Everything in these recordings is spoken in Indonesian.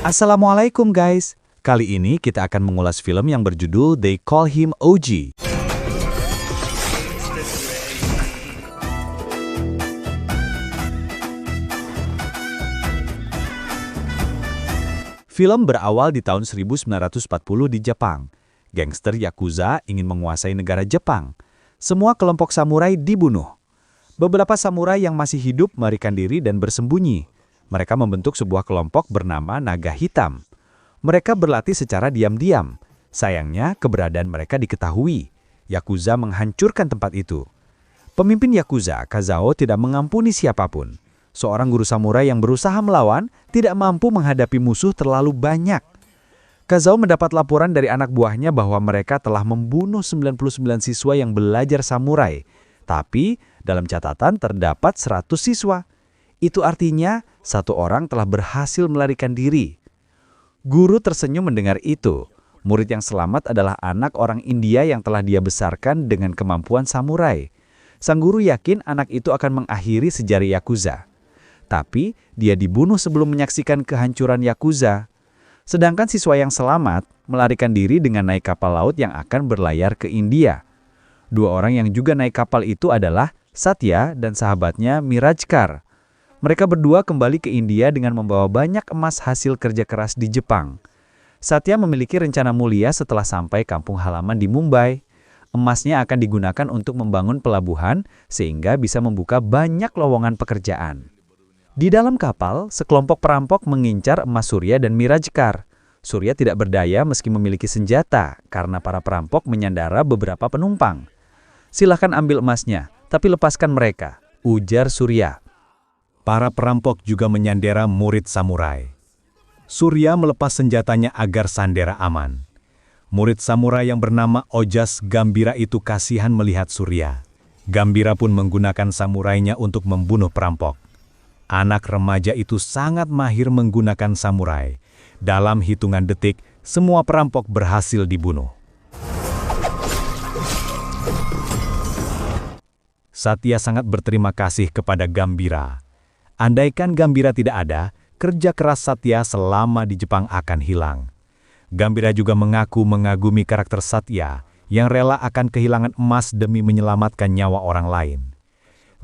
Assalamualaikum guys. Kali ini kita akan mengulas film yang berjudul They Call Him OG. Film berawal di tahun 1940 di Jepang. Gangster Yakuza ingin menguasai negara Jepang. Semua kelompok samurai dibunuh. Beberapa samurai yang masih hidup melarikan diri dan bersembunyi. Mereka membentuk sebuah kelompok bernama Naga Hitam. Mereka berlatih secara diam-diam. Sayangnya, keberadaan mereka diketahui. Yakuza menghancurkan tempat itu. Pemimpin Yakuza, Kazao, tidak mengampuni siapapun. Seorang guru samurai yang berusaha melawan tidak mampu menghadapi musuh terlalu banyak. Kazao mendapat laporan dari anak buahnya bahwa mereka telah membunuh 99 siswa yang belajar samurai. Tapi, dalam catatan terdapat 100 siswa. Itu artinya, satu orang telah berhasil melarikan diri. Guru tersenyum mendengar itu. Murid yang selamat adalah anak orang India yang telah dia besarkan dengan kemampuan samurai. Sang guru yakin anak itu akan mengakhiri sejarah Yakuza. Tapi, dia dibunuh sebelum menyaksikan kehancuran Yakuza. Sedangkan siswa yang selamat melarikan diri dengan naik kapal laut yang akan berlayar ke India. Dua orang yang juga naik kapal itu adalah Satya dan sahabatnya Mirajkar. Mereka berdua kembali ke India dengan membawa banyak emas hasil kerja keras di Jepang. Satya memiliki rencana mulia setelah sampai kampung halaman di Mumbai. Emasnya akan digunakan untuk membangun pelabuhan sehingga bisa membuka banyak lowongan pekerjaan. Di dalam kapal, sekelompok perampok mengincar emas Surya dan Mirajkar. Surya tidak berdaya meski memiliki senjata karena para perampok menyandara beberapa penumpang. "Silahkan ambil emasnya, tapi lepaskan mereka," ujar Surya. Para perampok juga menyandera murid samurai. Surya melepas senjatanya agar sandera aman. Murid samurai yang bernama Ojas Gambira itu kasihan melihat Surya. Gambira pun menggunakan samurainya untuk membunuh perampok. Anak remaja itu sangat mahir menggunakan samurai. Dalam hitungan detik, semua perampok berhasil dibunuh. Satya sangat berterima kasih kepada Gambira. Andaikan Gambira tidak ada, kerja keras Satya selama di Jepang akan hilang. Gambira juga mengaku mengagumi karakter Satya yang rela akan kehilangan emas demi menyelamatkan nyawa orang lain.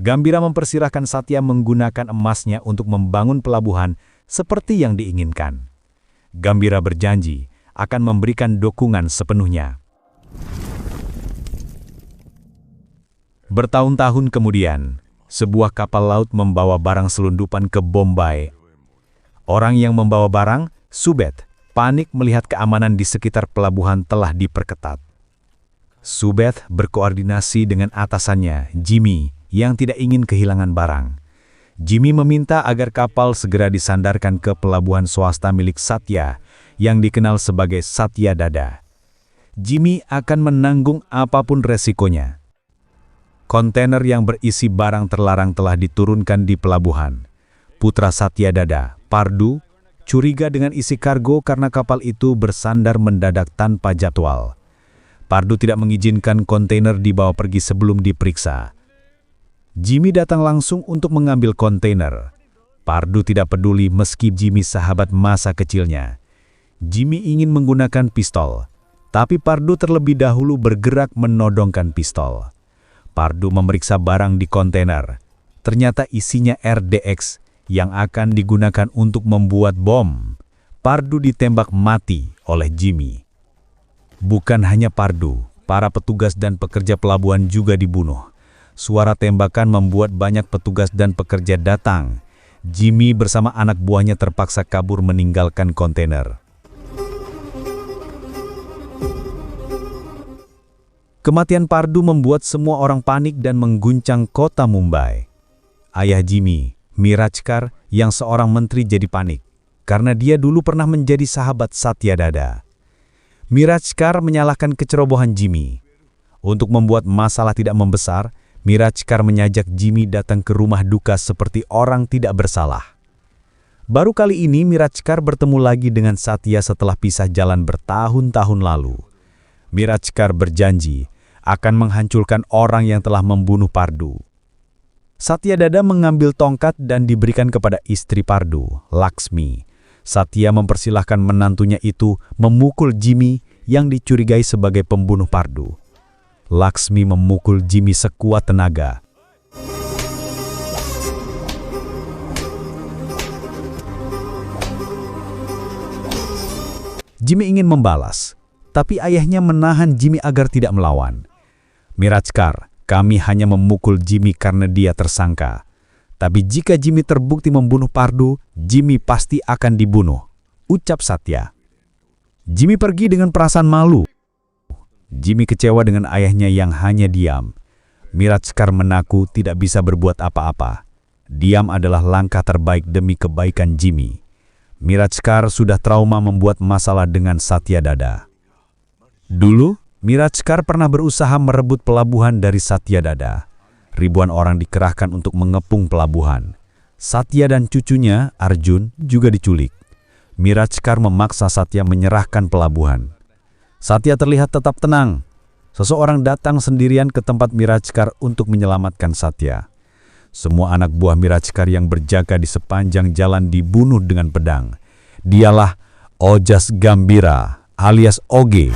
Gambira mempersilahkan Satya menggunakan emasnya untuk membangun pelabuhan seperti yang diinginkan. Gambira berjanji akan memberikan dukungan sepenuhnya. Bertahun-tahun kemudian, sebuah kapal laut membawa barang selundupan ke Bombay. Orang yang membawa barang, Subet, panik melihat keamanan di sekitar pelabuhan telah diperketat. Subet berkoordinasi dengan atasannya, Jimmy, yang tidak ingin kehilangan barang. Jimmy meminta agar kapal segera disandarkan ke pelabuhan swasta milik Satya, yang dikenal sebagai Satya Dada. Jimmy akan menanggung apapun resikonya. Kontainer yang berisi barang terlarang telah diturunkan di pelabuhan. Putra Satya Dada, Pardu, curiga dengan isi kargo karena kapal itu bersandar mendadak tanpa jadwal. Pardu tidak mengizinkan kontainer dibawa pergi sebelum diperiksa. Jimmy datang langsung untuk mengambil kontainer. Pardu tidak peduli meski Jimmy sahabat masa kecilnya. Jimmy ingin menggunakan pistol, tapi Pardu terlebih dahulu bergerak menodongkan pistol. Pardu memeriksa barang di kontainer. Ternyata isinya RDX yang akan digunakan untuk membuat bom. Pardu ditembak mati oleh Jimmy. Bukan hanya Pardu, para petugas dan pekerja pelabuhan juga dibunuh. Suara tembakan membuat banyak petugas dan pekerja datang. Jimmy bersama anak buahnya terpaksa kabur meninggalkan kontainer. Kematian Pardu membuat semua orang panik dan mengguncang kota Mumbai. Ayah Jimmy, Mirajkar, yang seorang menteri jadi panik, karena dia dulu pernah menjadi sahabat Satya Dada. Mirajkar menyalahkan kecerobohan Jimmy. Untuk membuat masalah tidak membesar, Mirajkar menyajak Jimmy datang ke rumah duka seperti orang tidak bersalah. Baru kali ini Mirajkar bertemu lagi dengan Satya setelah pisah jalan bertahun-tahun lalu. Mirajkar berjanji akan menghancurkan orang yang telah membunuh Pardu. Satya Dada mengambil tongkat dan diberikan kepada istri Pardu, Laksmi. Satya mempersilahkan menantunya itu memukul Jimmy yang dicurigai sebagai pembunuh Pardu. Laksmi memukul Jimmy sekuat tenaga. Jimmy ingin membalas, tapi ayahnya menahan Jimmy agar tidak melawan. "Mirajkar, kami hanya memukul Jimmy karena dia tersangka. Tapi jika Jimmy terbukti membunuh Pardu, Jimmy pasti akan dibunuh," ucap Satya. Jimmy pergi dengan perasaan malu. Jimmy kecewa dengan ayahnya yang hanya diam. Mirajkar mengaku tidak bisa berbuat apa-apa. Diam adalah langkah terbaik demi kebaikan Jimmy. Mirajkar sudah trauma membuat masalah dengan Satya Dada. Dulu, Mirajkar pernah berusaha merebut pelabuhan dari Satya Dada. Ribuan orang dikerahkan untuk mengepung pelabuhan. Satya dan cucunya, Arjun, juga diculik. Mirajkar memaksa Satya menyerahkan pelabuhan. Satya terlihat tetap tenang. Seseorang datang sendirian ke tempat Mirajkar untuk menyelamatkan Satya. Semua anak buah Mirajkar yang berjaga di sepanjang jalan dibunuh dengan pedang. Dialah Ojas Gambira alias Oge.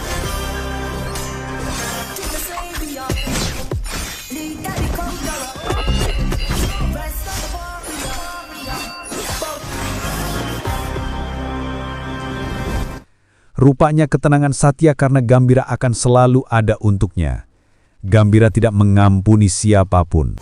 Rupanya ketenangan Satya karena Gambira akan selalu ada untuknya. Gambira tidak mengampuni siapapun.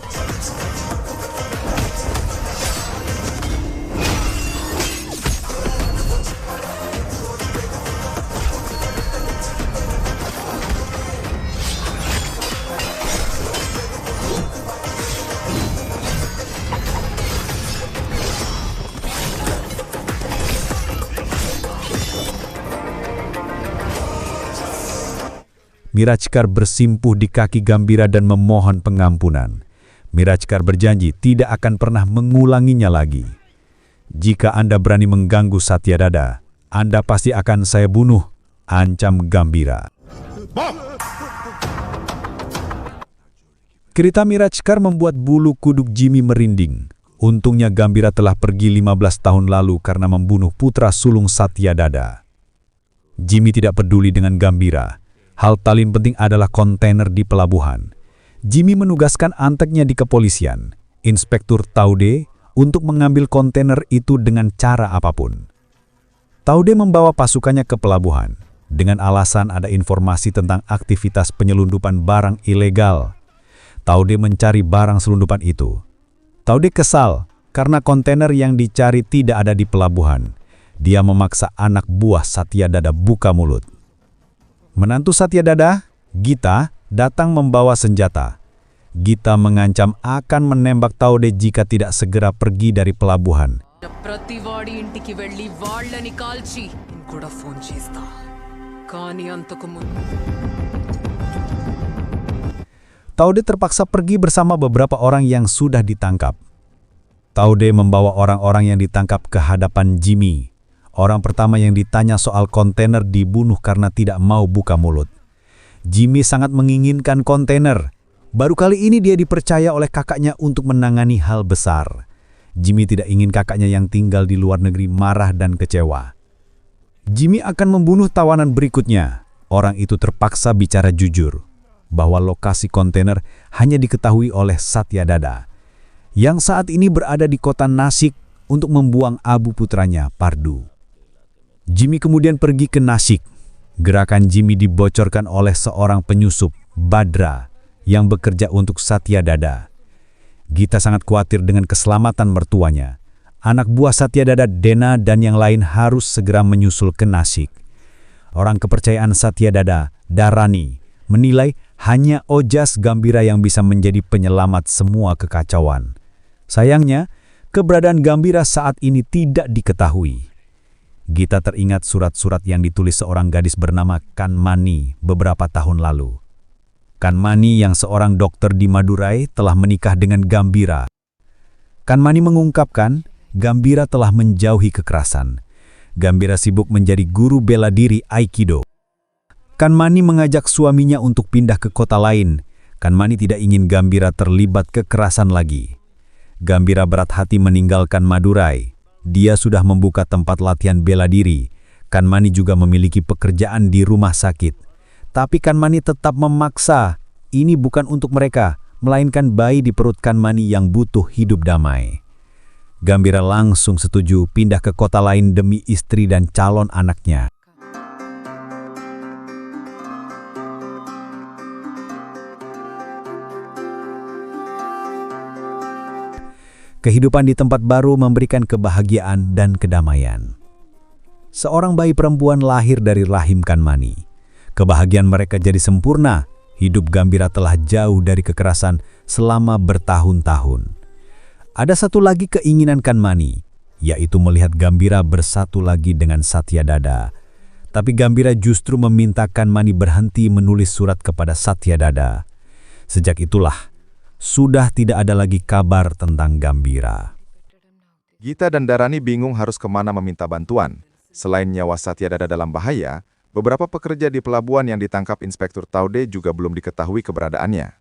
Mirajkar bersimpuh di kaki Gambira dan memohon pengampunan. Mirajkar berjanji tidak akan pernah mengulanginya lagi. "Jika Anda berani mengganggu Satya Dada, Anda pasti akan saya bunuh," ancam Gambira. Cerita Mirajkar membuat bulu kuduk Jimmy merinding. Untungnya Gambira telah pergi 15 tahun lalu karena membunuh putra sulung Satya Dada. Jimmy tidak peduli dengan Gambira. Hal paling penting adalah kontainer di pelabuhan. Jimmy menugaskan anteknya di kepolisian, Inspektur Taude, untuk mengambil kontainer itu dengan cara apapun. Taude membawa pasukannya ke pelabuhan, dengan alasan ada informasi tentang aktivitas penyelundupan barang ilegal. Taude mencari barang selundupan itu. Taude kesal karena kontainer yang dicari tidak ada di pelabuhan. Dia memaksa anak buah Satya Dada buka mulut. Menantu Satya Dada, Gita, datang membawa senjata. Gita mengancam akan menembak Taude jika tidak segera pergi dari pelabuhan. Taude terpaksa pergi bersama beberapa orang yang sudah ditangkap. Taude membawa orang-orang yang ditangkap ke hadapan Jimmy. Orang pertama yang ditanya soal kontainer dibunuh karena tidak mau buka mulut. Jimmy sangat menginginkan kontainer. Baru kali ini dia dipercaya oleh kakaknya untuk menangani hal besar. Jimmy tidak ingin kakaknya yang tinggal di luar negeri marah dan kecewa. Jimmy akan membunuh tawanan berikutnya. Orang itu terpaksa bicara jujur bahwa lokasi kontainer hanya diketahui oleh Satya Dada, yang saat ini berada di kota Nasik untuk membuang abu putranya, Pardu. Jimmy kemudian pergi ke Nasik. Gerakan Jimmy dibocorkan oleh seorang penyusup, Badra, yang bekerja untuk Satya Dada. Gita sangat khawatir dengan keselamatan mertuanya. Anak buah Satya Dada, Dena, dan yang lain harus segera menyusul ke Nasik. Orang kepercayaan Satya Dada, Darani, menilai hanya Ojas Gambira yang bisa menjadi penyelamat semua kekacauan. Sayangnya, keberadaan Gambira saat ini tidak diketahui. Gita teringat surat-surat yang ditulis seorang gadis bernama Kanmani beberapa tahun lalu. Kanmani yang seorang dokter di Madurai telah menikah dengan Gambira. Kanmani mengungkapkan Gambira telah menjauhi kekerasan. Gambira sibuk menjadi guru bela diri Aikido. Kanmani mengajak suaminya untuk pindah ke kota lain. Kanmani tidak ingin Gambira terlibat kekerasan lagi. Gambira berat hati meninggalkan Madurai. Dia sudah membuka tempat latihan bela diri. Kanmani juga memiliki pekerjaan di rumah sakit. Tapi Kanmani tetap memaksa. Ini bukan untuk mereka, melainkan bayi di perut Kanmani yang butuh hidup damai. Gambira langsung setuju pindah ke kota lain demi istri dan calon anaknya. Kehidupan di tempat baru memberikan kebahagiaan dan kedamaian. Seorang bayi perempuan lahir dari rahim Kanmani. Kebahagiaan mereka jadi sempurna. Hidup Gambira telah jauh dari kekerasan selama bertahun-tahun. Ada satu lagi keinginan Kanmani, yaitu melihat Gambira bersatu lagi dengan Satyadada. Tapi Gambira justru meminta Kanmani berhenti menulis surat kepada Satyadada. Sejak itulah, sudah tidak ada lagi kabar tentang Gambira. Gita dan Dharani bingung harus kemana meminta bantuan. Selain nyawa Satyadada dalam bahaya, beberapa pekerja di pelabuhan yang ditangkap Inspektur Taude juga belum diketahui keberadaannya.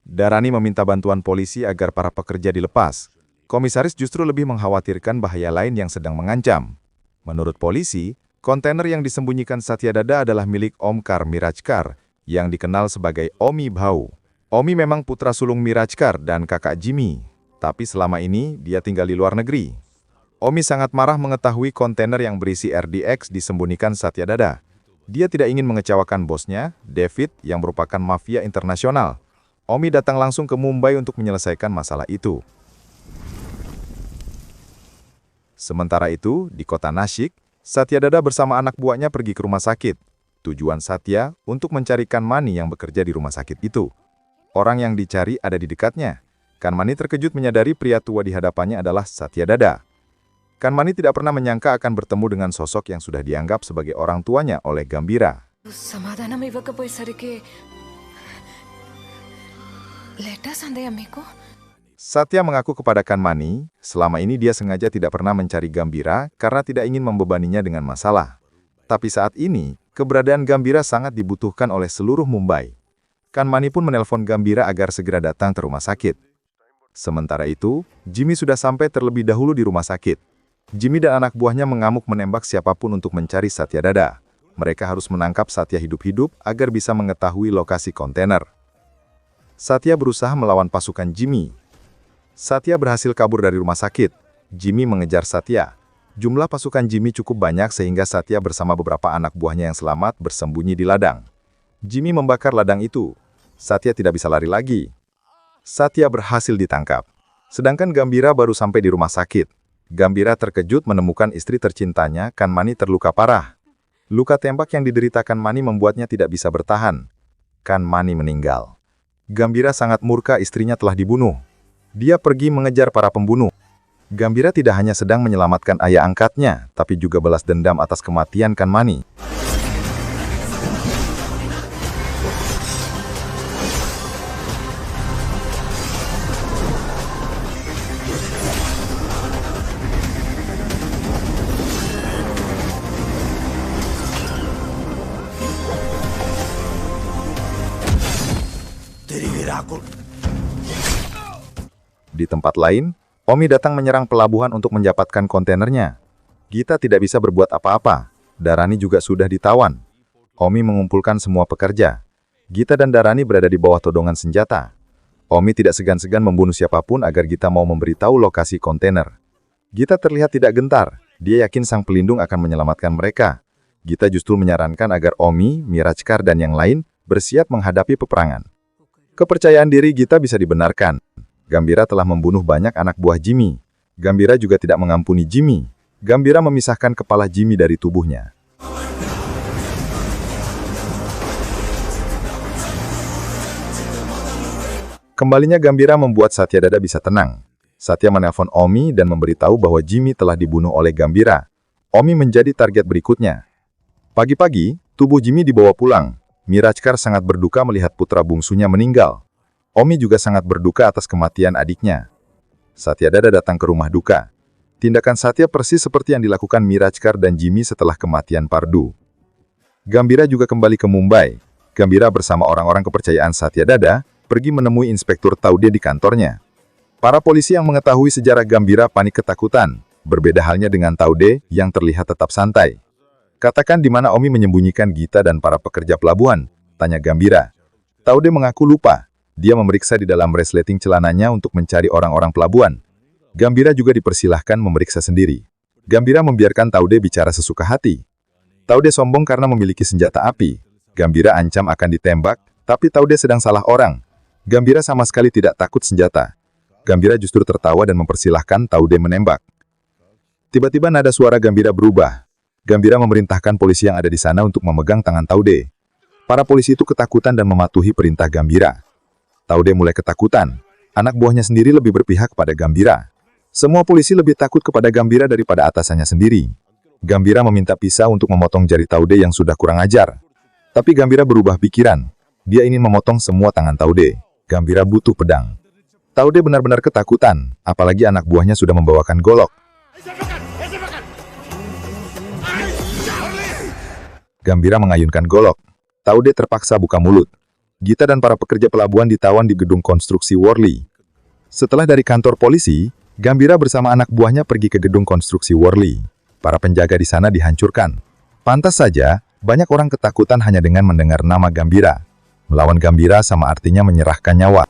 Dharani meminta bantuan polisi agar para pekerja dilepas. Komisaris justru lebih mengkhawatirkan bahaya lain yang sedang mengancam. Menurut polisi, kontainer yang disembunyikan Satyadada adalah milik Omkar Mirajkar, yang dikenal sebagai Omi Bhau. Omi memang putra sulung Mirajkar dan kakak Jimmy, tapi selama ini dia tinggal di luar negeri. Omi sangat marah mengetahui kontainer yang berisi RDX disembunyikan Satyadada. Dia tidak ingin mengecewakan bosnya, David, yang merupakan mafia internasional. Omi datang langsung ke Mumbai untuk menyelesaikan masalah itu. Sementara itu, di kota Nashik, Satyadada bersama anak buahnya pergi ke rumah sakit. Tujuan Satya untuk mencari Kanmani yang bekerja di rumah sakit itu. Orang yang dicari ada di dekatnya. Kanmani terkejut menyadari pria tua di hadapannya adalah Satyadada. Kanmani tidak pernah menyangka akan bertemu dengan sosok yang sudah dianggap sebagai orang tuanya oleh Gambira. Satya mengaku kepada Kanmani, selama ini dia sengaja tidak pernah mencari Gambira karena tidak ingin membebaninya dengan masalah. Tapi saat ini, keberadaan Gambira sangat dibutuhkan oleh seluruh Mumbai. Kanmani pun menelpon Gambira agar segera datang ke rumah sakit. Sementara itu, Jimmy sudah sampai terlebih dahulu di rumah sakit. Jimmy dan anak buahnya mengamuk menembak siapapun untuk mencari Satyadada. Mereka harus menangkap Satya hidup-hidup agar bisa mengetahui lokasi kontainer. Satya berusaha melawan pasukan Jimmy. Satya berhasil kabur dari rumah sakit. Jimmy mengejar Satya. Jumlah pasukan Jimmy cukup banyak sehingga Satya bersama beberapa anak buahnya yang selamat bersembunyi di ladang. Jimmy membakar ladang itu. Satya tidak bisa lari lagi. Satya berhasil ditangkap. Sedangkan Gambira baru sampai di rumah sakit. Gambira terkejut menemukan istri tercintanya, Kanmani, terluka parah. Luka tembak yang diderita Kanmani membuatnya tidak bisa bertahan. Kanmani meninggal. Gambira sangat murka istrinya telah dibunuh. Dia pergi mengejar para pembunuh. Gambira tidak hanya sedang menyelamatkan ayah angkatnya, tapi juga balas dendam atas kematian Kanmani. Di tempat lain, Omi datang menyerang pelabuhan untuk mendapatkan kontainernya. Gita tidak bisa berbuat apa-apa. Dharani juga sudah ditawan. Omi mengumpulkan semua pekerja. Gita dan Dharani berada di bawah todongan senjata. Omi tidak segan-segan membunuh siapapun agar Gita mau memberitahu lokasi kontainer. Gita terlihat tidak gentar. Dia yakin sang pelindung akan menyelamatkan mereka. Gita justru menyarankan agar Omi, Mirajkar, dan yang lain bersiap menghadapi peperangan. Kepercayaan diri Gita bisa dibenarkan. Gambira telah membunuh banyak anak buah Jimmy. Gambira juga tidak mengampuni Jimmy. Gambira memisahkan kepala Jimmy dari tubuhnya. Kembalinya Gambira membuat Satyadada bisa tenang. Satya menelpon Omi dan memberitahu bahwa Jimmy telah dibunuh oleh Gambira. Omi menjadi target berikutnya. Pagi-pagi, tubuh Jimmy dibawa pulang. Mirajkar sangat berduka melihat putra bungsunya meninggal. Omi juga sangat berduka atas kematian adiknya. Satyadada datang ke rumah duka. Tindakan Satya persis seperti yang dilakukan Mirajkar dan Jimmy setelah kematian Pardu. Gambira juga kembali ke Mumbai. Gambira bersama orang-orang kepercayaan Satyadada pergi menemui Inspektur Taude di kantornya. Para polisi yang mengetahui sejarah Gambira panik ketakutan. Berbeda halnya dengan Taude yang terlihat tetap santai. Katakan di mana Omi menyembunyikan Gita dan para pekerja pelabuhan, tanya Gambira. Taude mengaku lupa. Dia memeriksa di dalam resleting celananya untuk mencari orang-orang pelabuhan. Gambira juga dipersilahkan memeriksa sendiri. Gambira membiarkan Taude bicara sesuka hati. Taude sombong karena memiliki senjata api. Gambira ancam akan ditembak, tapi Taude sedang salah orang. Gambira sama sekali tidak takut senjata. Gambira justru tertawa dan mempersilahkan Taude menembak. Tiba-tiba nada suara Gambira berubah. Gambira memerintahkan polisi yang ada di sana untuk memegang tangan Taude. Para polisi itu ketakutan dan mematuhi perintah Gambira. Taude mulai ketakutan. Anak buahnya sendiri lebih berpihak pada Gambira. Semua polisi lebih takut kepada Gambira daripada atasannya sendiri. Gambira meminta pisau untuk memotong jari Taude yang sudah kurang ajar. Tapi Gambira berubah pikiran. Dia ingin memotong semua tangan Taude. Gambira butuh pedang. Taude benar-benar ketakutan, apalagi anak buahnya sudah membawakan golok. Gambira mengayunkan golok. Taude terpaksa buka mulut. Gita dan para pekerja pelabuhan ditawan di gedung konstruksi Worley. Setelah dari kantor polisi, Gambira bersama anak buahnya pergi ke gedung konstruksi Worley. Para penjaga di sana dihancurkan. Pantas saja, banyak orang ketakutan hanya dengan mendengar nama Gambira. Melawan Gambira sama artinya menyerahkan nyawa.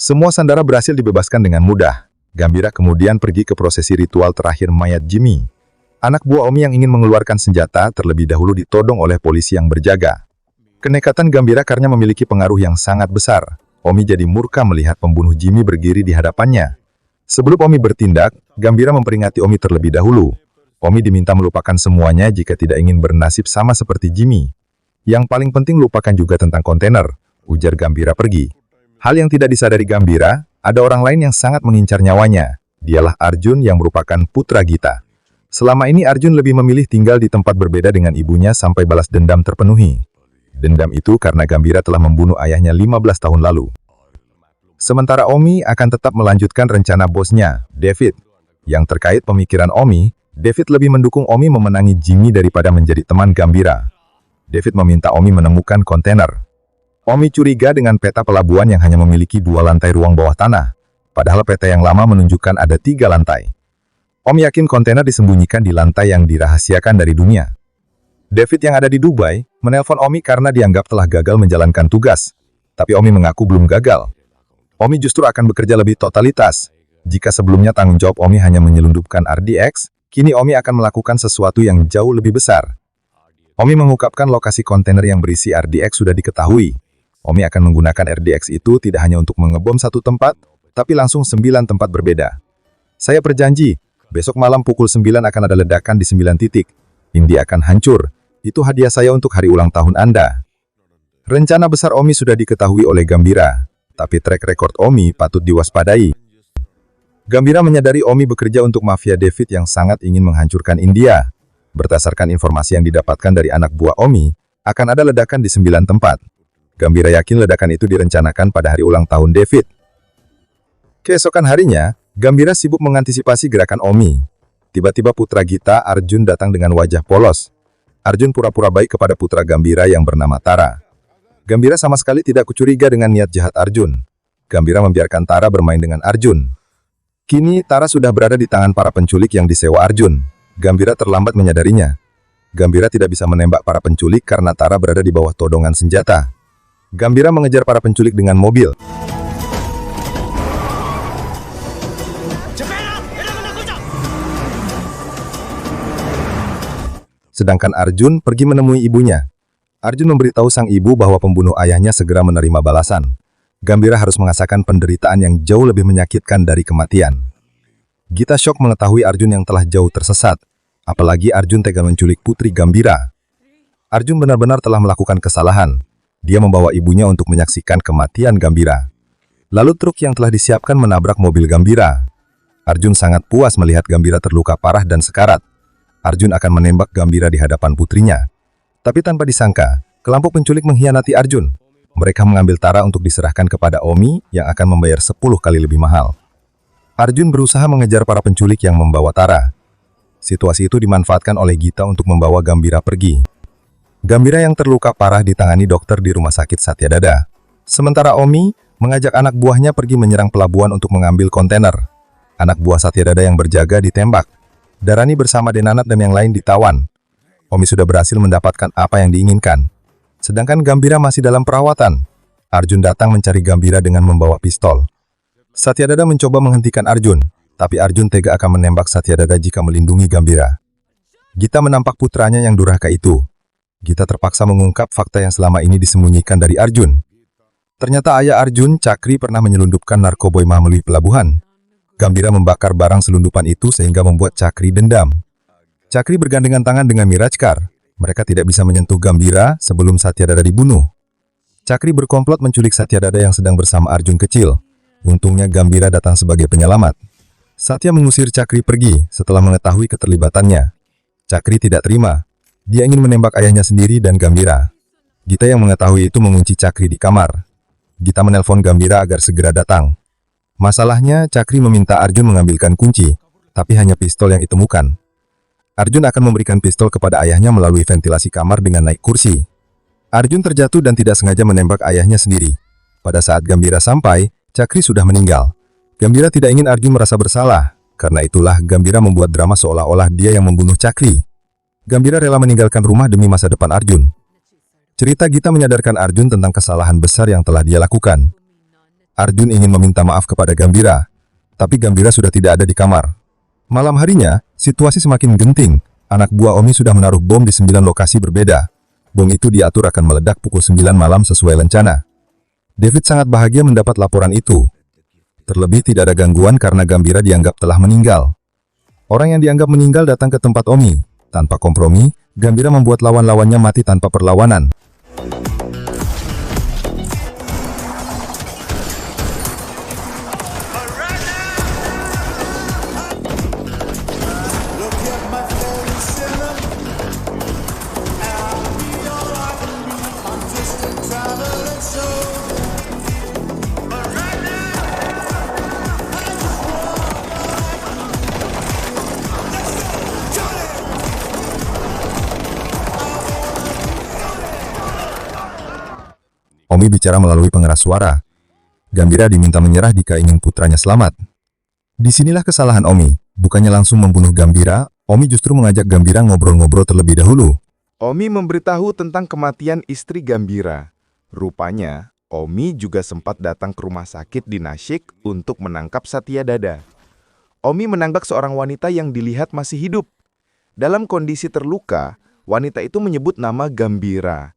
Semua sandera berhasil dibebaskan dengan mudah. Gambira kemudian pergi ke prosesi ritual terakhir mayat Jimmy. Anak buah Omi yang ingin mengeluarkan senjata terlebih dahulu ditodong oleh polisi yang berjaga. Kenekatan Gambira karena memiliki pengaruh yang sangat besar. Omi jadi murka melihat pembunuh Jimmy berdiri di hadapannya. Sebelum Omi bertindak, Gambira memperingati Omi terlebih dahulu. Omi diminta melupakan semuanya jika tidak ingin bernasib sama seperti Jimmy. Yang paling penting lupakan juga tentang kontainer, ujar Gambira pergi. Hal yang tidak disadari Gambira, ada orang lain yang sangat mengincar nyawanya. Dialah Arjun yang merupakan putra Gita. Selama ini Arjun lebih memilih tinggal di tempat berbeda dengan ibunya sampai balas dendam terpenuhi. Dendam itu karena Gambira telah membunuh ayahnya 15 tahun lalu. Sementara Omi akan tetap melanjutkan rencana bosnya, David. Yang terkait pemikiran Omi, David lebih mendukung Omi memenangi Jimmy daripada menjadi teman Gambira. David meminta Omi menemukan kontainer. Omi curiga dengan peta pelabuhan yang hanya memiliki 2 lantai ruang bawah tanah, padahal peta yang lama menunjukkan ada 3 lantai. Omi yakin kontainer disembunyikan di lantai yang dirahasiakan dari dunia. David yang ada di Dubai menelpon Omi karena dianggap telah gagal menjalankan tugas, tapi Omi mengaku belum gagal. Omi justru akan bekerja lebih totalitas. Jika sebelumnya tanggung jawab Omi hanya menyelundupkan RDX, kini Omi akan melakukan sesuatu yang jauh lebih besar. Omi mengungkapkan lokasi kontainer yang berisi RDX sudah diketahui. Omi akan menggunakan RDX itu tidak hanya untuk mengebom satu tempat, tapi langsung 9 tempat berbeda. Saya berjanji, besok malam pukul 9 akan ada ledakan di 9 titik. India akan hancur. Itu hadiah saya untuk hari ulang tahun Anda. Rencana besar Omi sudah diketahui oleh Gambira, tapi track record Omi patut diwaspadai. Gambira menyadari Omi bekerja untuk mafia David yang sangat ingin menghancurkan India. Berdasarkan informasi yang didapatkan dari anak buah Omi, akan ada ledakan di 9 tempat. Gambira yakin ledakan itu direncanakan pada hari ulang tahun David. Keesokan harinya, Gambira sibuk mengantisipasi gerakan Omi. Tiba-tiba putra Gita, Arjun, datang dengan wajah polos. Arjun pura-pura baik kepada putra Gambira yang bernama Tara. Gambira sama sekali tidak curiga dengan niat jahat Arjun. Gambira membiarkan Tara bermain dengan Arjun. Kini Tara sudah berada di tangan para penculik yang disewa Arjun. Gambira terlambat menyadarinya. Gambira tidak bisa menembak para penculik karena Tara berada di bawah todongan senjata. Gambira mengejar para penculik dengan mobil. Sedangkan Arjun pergi menemui ibunya. Arjun memberitahu sang ibu bahwa pembunuh ayahnya segera menerima balasan. Gambira harus merasakan penderitaan yang jauh lebih menyakitkan dari kematian. Gita syok mengetahui Arjun yang telah jauh tersesat. Apalagi Arjun tega menculik putri Gambira. Arjun benar-benar telah melakukan kesalahan. Dia membawa ibunya untuk menyaksikan kematian Gambira. Lalu truk yang telah disiapkan menabrak mobil Gambira. Arjun sangat puas melihat Gambira terluka parah dan sekarat. Arjun akan menembak Gambira di hadapan putrinya. Tapi tanpa disangka, Kelompok penculik mengkhianati Arjun. Mereka mengambil Tara untuk diserahkan kepada Omi yang akan membayar 10 kali lebih mahal. Arjun berusaha mengejar para penculik yang membawa Tara. Situasi itu dimanfaatkan oleh Gita untuk membawa Gambira pergi. Gambira yang terluka parah ditangani dokter di rumah sakit Satyadada. Sementara Omi mengajak anak buahnya pergi menyerang pelabuhan untuk mengambil kontainer. Anak buah Satyadada yang berjaga ditembak. Dharani bersama Denanat dan yang lain ditawan. Omi sudah berhasil mendapatkan apa yang diinginkan. Sedangkan Gambira masih dalam perawatan. Arjun datang mencari Gambira dengan membawa pistol. Satyadada mencoba menghentikan Arjun, tapi Arjun tega akan menembak Satyadada jika melindungi Gambira. Gita menampak putranya yang durhaka itu. Gita terpaksa mengungkap fakta yang selama ini disembunyikan dari Arjun. Ternyata ayah Arjun, Chakri, pernah menyelundupkan narkoboima melalui pelabuhan. Gambira membakar barang selundupan itu sehingga membuat Chakri dendam. Chakri bergandengan tangan dengan Mirajkar. Mereka tidak bisa menyentuh Gambira sebelum Satyadada dibunuh. Chakri berkomplot menculik Satyadada yang sedang bersama Arjun kecil. Untungnya Gambira datang sebagai penyelamat. Satya mengusir Chakri pergi setelah mengetahui keterlibatannya. Chakri tidak terima. Dia ingin menembak ayahnya sendiri dan Gambira. Gita yang mengetahui itu mengunci Chakri di kamar. Gita menelpon Gambira agar segera datang. Masalahnya, Chakri meminta Arjun mengambilkan kunci, tapi hanya pistol yang ditemukan. Arjun akan memberikan pistol kepada ayahnya melalui ventilasi kamar dengan naik kursi. Arjun terjatuh dan tidak sengaja menembak ayahnya sendiri. Pada saat Gambira sampai, Chakri sudah meninggal. Gambira tidak ingin Arjun merasa bersalah. Karena itulah Gambira membuat drama seolah-olah dia yang membunuh Chakri. Gambira rela meninggalkan rumah demi masa depan Arjun. Cerita Gita menyadarkan Arjun tentang kesalahan besar yang telah dia lakukan. Arjun ingin meminta maaf kepada Gambira, tapi Gambira sudah tidak ada di kamar. Malam harinya, situasi semakin genting. Anak buah Omi sudah menaruh bom di 9 lokasi berbeda. Bom itu diatur akan meledak pukul 9 malam sesuai rencana. David sangat bahagia mendapat laporan itu. Terlebih tidak ada gangguan karena Gambira dianggap telah meninggal. Orang yang dianggap meninggal datang ke tempat Omi. Tanpa kompromi, Gambira membuat lawan-lawannya mati tanpa perlawanan. Omi bicara melalui pengeras suara. Gambira diminta menyerah jika ingin putranya selamat. Disinilah kesalahan Omi. Bukannya langsung membunuh Gambira, Omi justru mengajak Gambira ngobrol-ngobrol terlebih dahulu. Omi memberitahu tentang kematian istri Gambira. Rupanya, Omi juga sempat datang ke rumah sakit di Nashik untuk menangkap Satyadada. Omi menangkap seorang wanita yang dilihat masih hidup. Dalam kondisi terluka, wanita itu menyebut nama Gambira.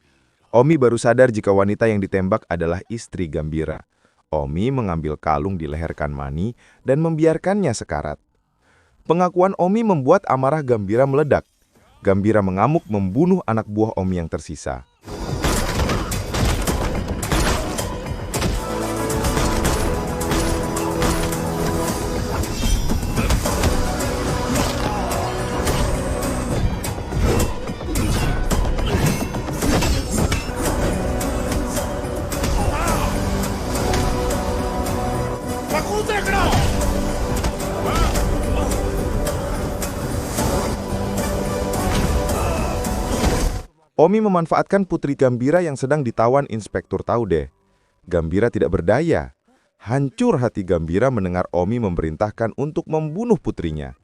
Omi baru sadar jika wanita yang ditembak adalah istri Gambira. Omi mengambil kalung di leher Kanmani dan membiarkannya sekarat. Pengakuan Omi membuat amarah Gambira meledak. Gambira mengamuk membunuh anak buah Omi yang tersisa. Omi memanfaatkan putri Gambira yang sedang ditawan Inspektur Taude. Gambira tidak berdaya. Hancur hati Gambira mendengar Omi memerintahkan untuk membunuh putrinya.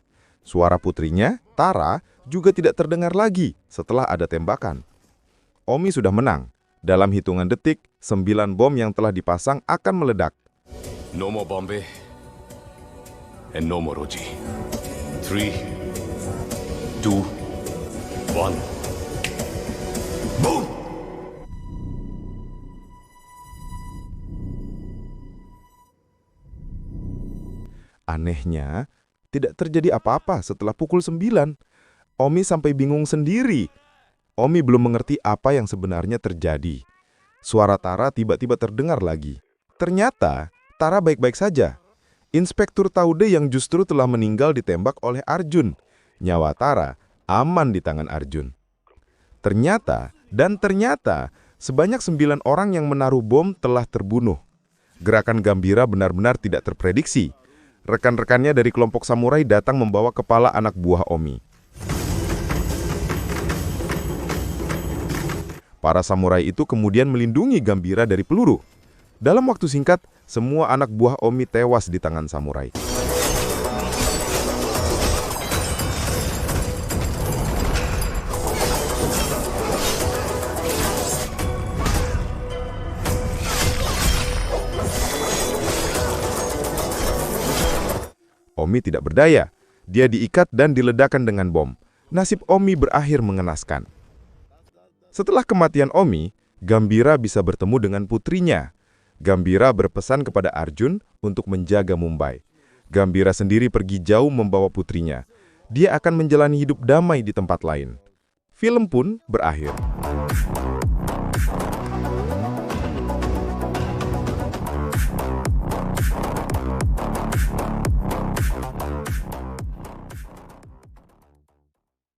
Suara putrinya, Tara, juga tidak terdengar lagi setelah ada tembakan. Omi sudah menang. Dalam hitungan detik, 9 bom yang telah dipasang akan meledak. No more Bombay and no more Roji. 3, 2, 1. Boom! Anehnya, tidak terjadi apa-apa setelah pukul 9. Omi sampai bingung sendiri. Omi belum mengerti apa yang sebenarnya terjadi. Suara Tara tiba-tiba terdengar lagi. Ternyata, Tara baik-baik saja. Inspektur Taude yang justru telah meninggal ditembak oleh Arjun. Nyawa Tara aman di tangan Arjun. Ternyata, Dan ternyata, sebanyak 9 orang yang menaruh bom telah terbunuh. Gerakan Gambira benar-benar tidak terprediksi. Rekan-rekannya dari kelompok samurai datang membawa kepala anak buah Omi. Para samurai itu kemudian melindungi Gambira dari peluru. Dalam waktu singkat, semua anak buah Omi tewas di tangan samurai. Omi tidak berdaya. Dia diikat dan diledakkan dengan bom. Nasib Omi berakhir mengenaskan. Setelah kematian Omi, Gambira bisa bertemu dengan putrinya. Gambira berpesan kepada Arjun untuk menjaga Mumbai. Gambira sendiri pergi jauh membawa putrinya. Dia akan menjalani hidup damai di tempat lain. Film pun berakhir.